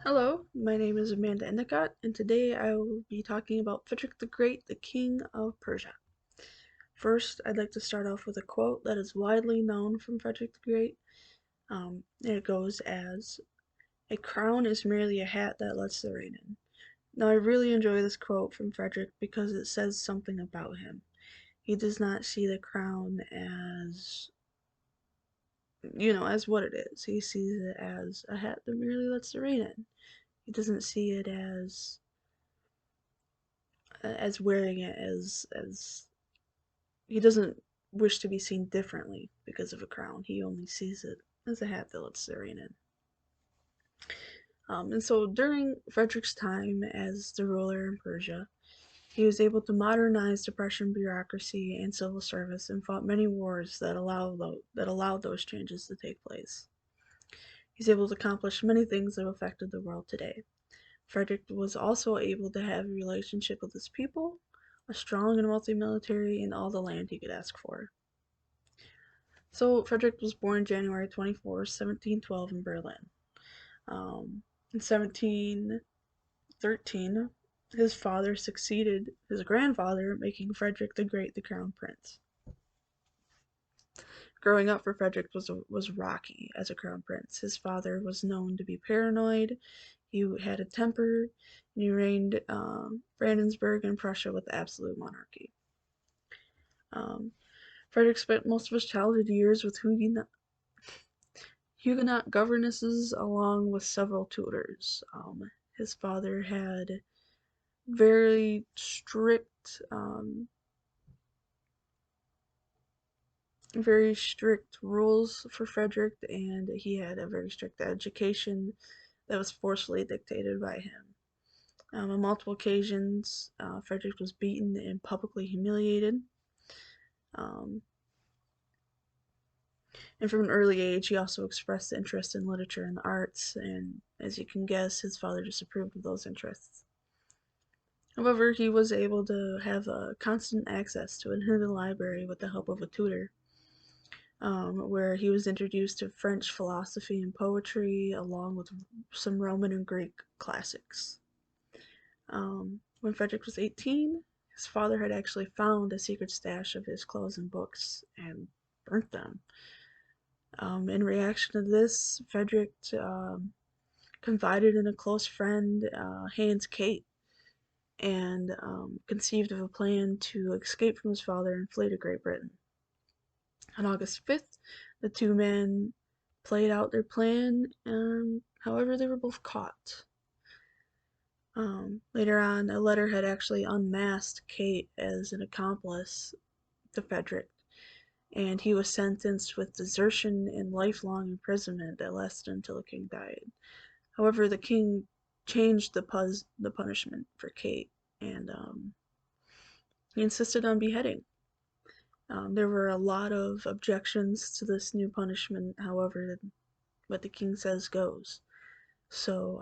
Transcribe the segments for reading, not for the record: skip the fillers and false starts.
Hello, my name is Amanda Endicott, and today I will be talking about Frederick the Great, the King of Persia. First, I'd like to start off with a quote that is widely known from Frederick the Great. It goes as, "A crown is merely a hat that lets the rain in." Now, I really enjoy this quote from Frederick because it says something about him. He does not see the crown as, as what it is. He sees it as a hat that merely lets the rain in. He doesn't see it as wearing it as he doesn't wish to be seen differently because of a crown. He only sees it as a hat that lets the rain in. And so during Frederick's time as the ruler in Persia, he was able to modernize the Prussian bureaucracy and civil service and fought many wars that allowed those changes to take place. He's able to accomplish many things that have affected the world today. Frederick was also able to have a relationship with his people, a strong and wealthy military, and all the land he could ask for. So Frederick was born January 24th, 1712 in Berlin. In 1713, his father succeeded his grandfather, making Frederick the Great the crown prince. Growing up for Frederick was rocky as a crown prince. His father was known to be paranoid. He had a temper, and he reigned Brandenburg and Prussia with absolute monarchy. Um, Frederick spent most of his childhood years with Huguenot governesses along with several tutors. His father had very strict rules for Frederick, and he had a very strict education that was forcefully dictated by him. On multiple occasions, Frederick was beaten and publicly humiliated. Um, and from an early age, he also expressed interest in literature and the arts, and as you can guess, his father disapproved of those interests. However, he was able to have constant access to a hidden library with the help of a tutor, where he was introduced to French philosophy and poetry, along with some Roman and Greek classics. When Frederick was 18, his father had actually found a secret stash of his clothes and books and burnt them. In reaction to this, Frederick confided in a close friend, Hans Kate, and conceived of a plan to escape from his father and flee to Great Britain. On August 5th, the two men played out their plan, however, they were both caught. Later on, a letter had actually unmasked Kate as an accomplice to Frederick, and he was sentenced with desertion and lifelong imprisonment that lasted until the king died. However, the king changed the punishment for Kate, and he insisted on beheading. There were a lot of objections to this new punishment. However, what the king says goes. So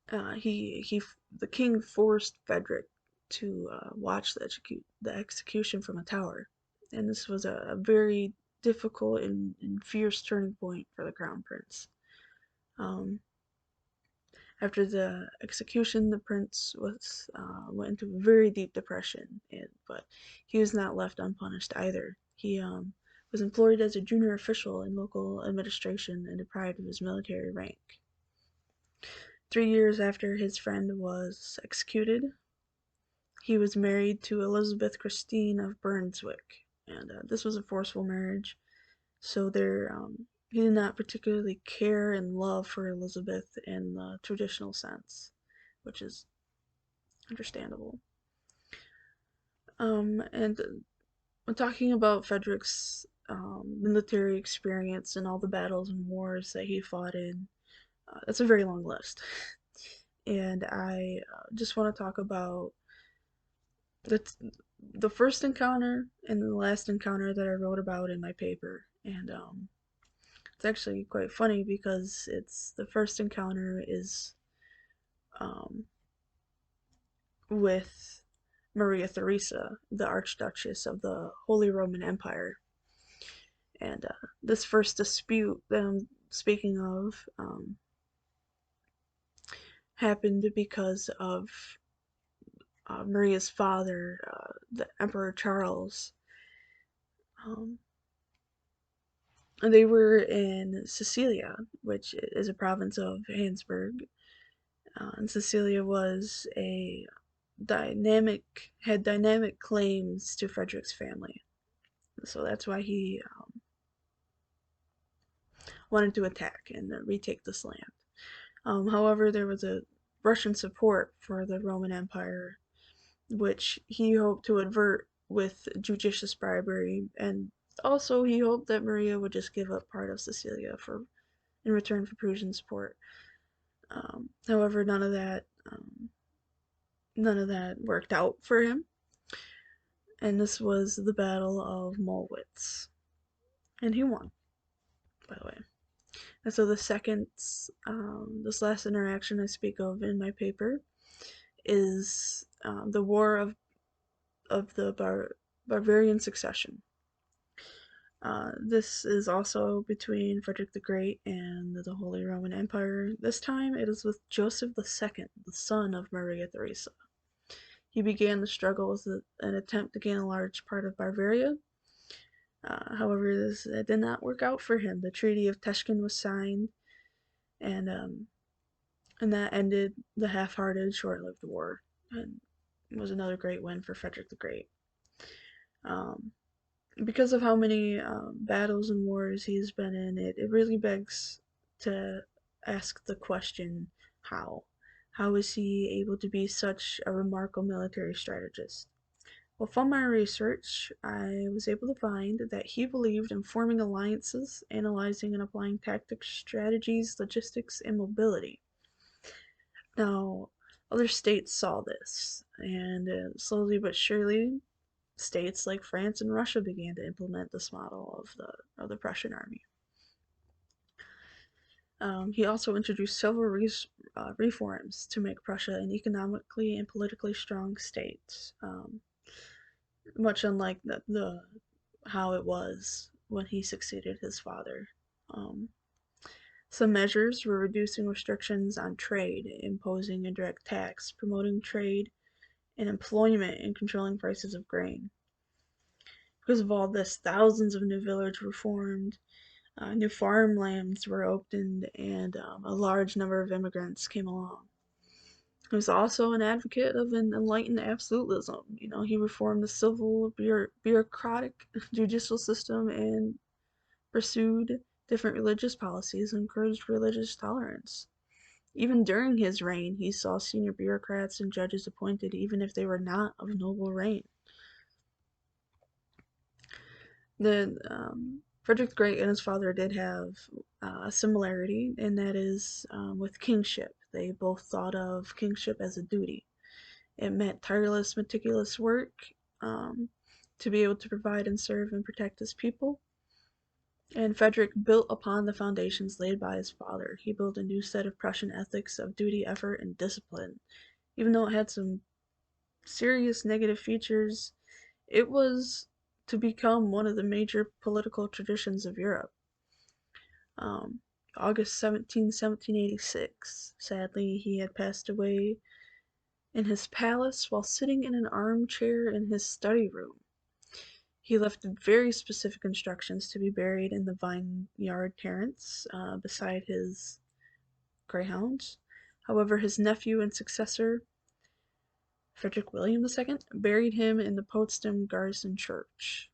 the king forced Frederick to watch the execution from a tower, and this was a very difficult and fierce turning point for the crown prince. Um, After the execution, the prince went into a very deep depression, but he was not left unpunished either. He was employed as a junior official in local administration and deprived of his military rank. 3 years after his friend was executed, he was married to Elizabeth Christine of Brunswick, and this was a forceful marriage. So he did not particularly care and love for Elizabeth in the traditional sense, which is understandable. And when talking about Frederick's military experience and all the battles and wars that he fought in, that's a very long list. And I just want to talk about the the first encounter and the last encounter that I wrote about in my paper. And it's actually quite funny because it's the first encounter is um, with Maria Theresa, the Archduchess of the Holy Roman Empire. And this first dispute speaking of, happened because of Maria's father, the Emperor Charles. Um, they were in Sicilia, which is a province of Habsburg. And Cecilia was a had dynamic claims to Frederick's family. So that's why he wanted to attack and retake this land. However, there was a Russian support for the Roman Empire, which he hoped to avert with judicious bribery, and also he hoped that Maria would just give up part of Sicilia for in return for Prussian support. However, none of that worked out for him, and this was the Battle of Mollwitz, and he won, by the way. And so this last interaction I speak of in my paper is the War of the Bavarian Succession. This is also between Frederick the Great and the Holy Roman Empire. This time it is with Joseph II, the son of Maria Theresa. He began the struggle as an attempt to gain a large part of Bavaria. However, this did not work out for him. The Treaty of Teschen was signed, and that ended the half-hearted, short-lived war, and was another great win for Frederick the Great. Um, because of how many battles and wars he's been in, it really begs to ask the question, how? How is he able to be such a remarkable military strategist? Well, from my research, I was able to find that he believed in forming alliances, analyzing and applying tactics, strategies, logistics, and mobility. Now, other states saw this, and slowly but surely, states like France and Russia began to implement this model of the Prussian army. He also introduced several reforms to make Prussia an economically and politically strong state, much unlike the how it was when he succeeded his father. Um, some measures were reducing restrictions on trade, imposing indirect tax, promoting trade and employment, and controlling prices of grain. Because of all this, thousands of new villages were formed, new farmlands were opened, and a large number of immigrants came along. He was also an advocate of an enlightened absolutism. You know, he reformed the civil, bureaucratic, judicial system and pursued different religious policies and encouraged religious tolerance. Even during his reign, he saw senior bureaucrats and judges appointed even if they were not of noble reign. Frederick the Great and his father did have a similarity, and that is with kingship. They both thought of kingship as a duty. It meant tireless, meticulous work um, to be able to provide and serve and protect his people. And Frederick built upon the foundations laid by his father. He built a new set of Prussian ethics of duty, effort, and discipline. Even though it had some serious negative features, it was to become one of the major political traditions of Europe. Um, August 17, 1786. Sadly, he had passed away in his palace while sitting in an armchair in his study room. He left very specific instructions to be buried in the vineyard terrace beside his greyhounds. However, his nephew and successor, Frederick William II, buried him in the Potsdam Garrison Church.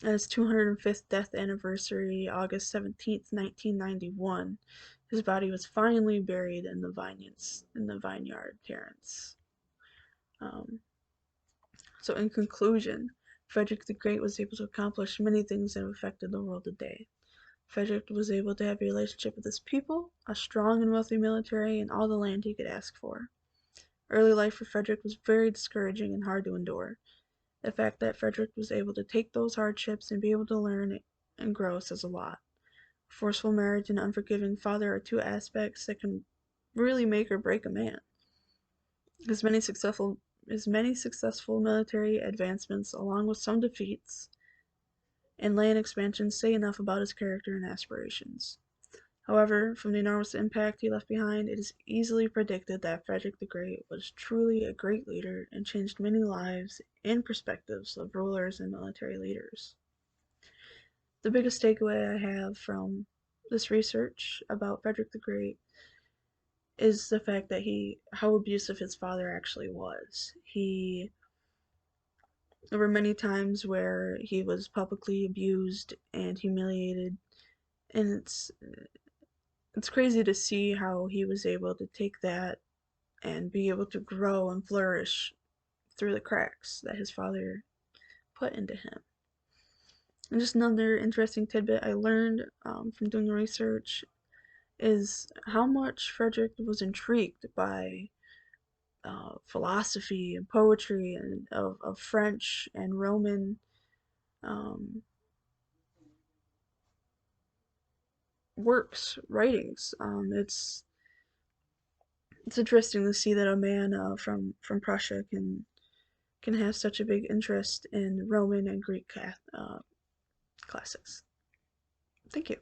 On his 205th death anniversary, August 17th, 1991, his body was finally buried in the vineyard terrace. Um, so, in conclusion, Frederick the Great was able to accomplish many things that have affected the world today. Frederick was able to have a relationship with his people, a strong and wealthy military, and all the land he could ask for. Early life for Frederick was very discouraging and hard to endure. The fact that Frederick was able to take those hardships and be able to learn and grow says a lot. Forceful marriage and unforgiving father are two aspects that can really make or break a man. His many successful military advancements, along with some defeats, and land expansions say enough about his character and aspirations. However, from the enormous impact he left behind, it is easily predicted that Frederick the Great was truly a great leader and changed many lives and perspectives of rulers and military leaders. The biggest takeaway I have from this research about Frederick the Great is the fact that how abusive his father actually was. There were many times where he was publicly abused and humiliated, and it's crazy to see how he was able to take that and be able to grow and flourish through the cracks that his father put into him. And just another interesting tidbit I learned from doing the research is how much Frederick was intrigued by philosophy and poetry and of French and Roman um, works, writings. It's interesting to see that a man from Prussia can have such a big interest in Roman and Greek classics. Thank you.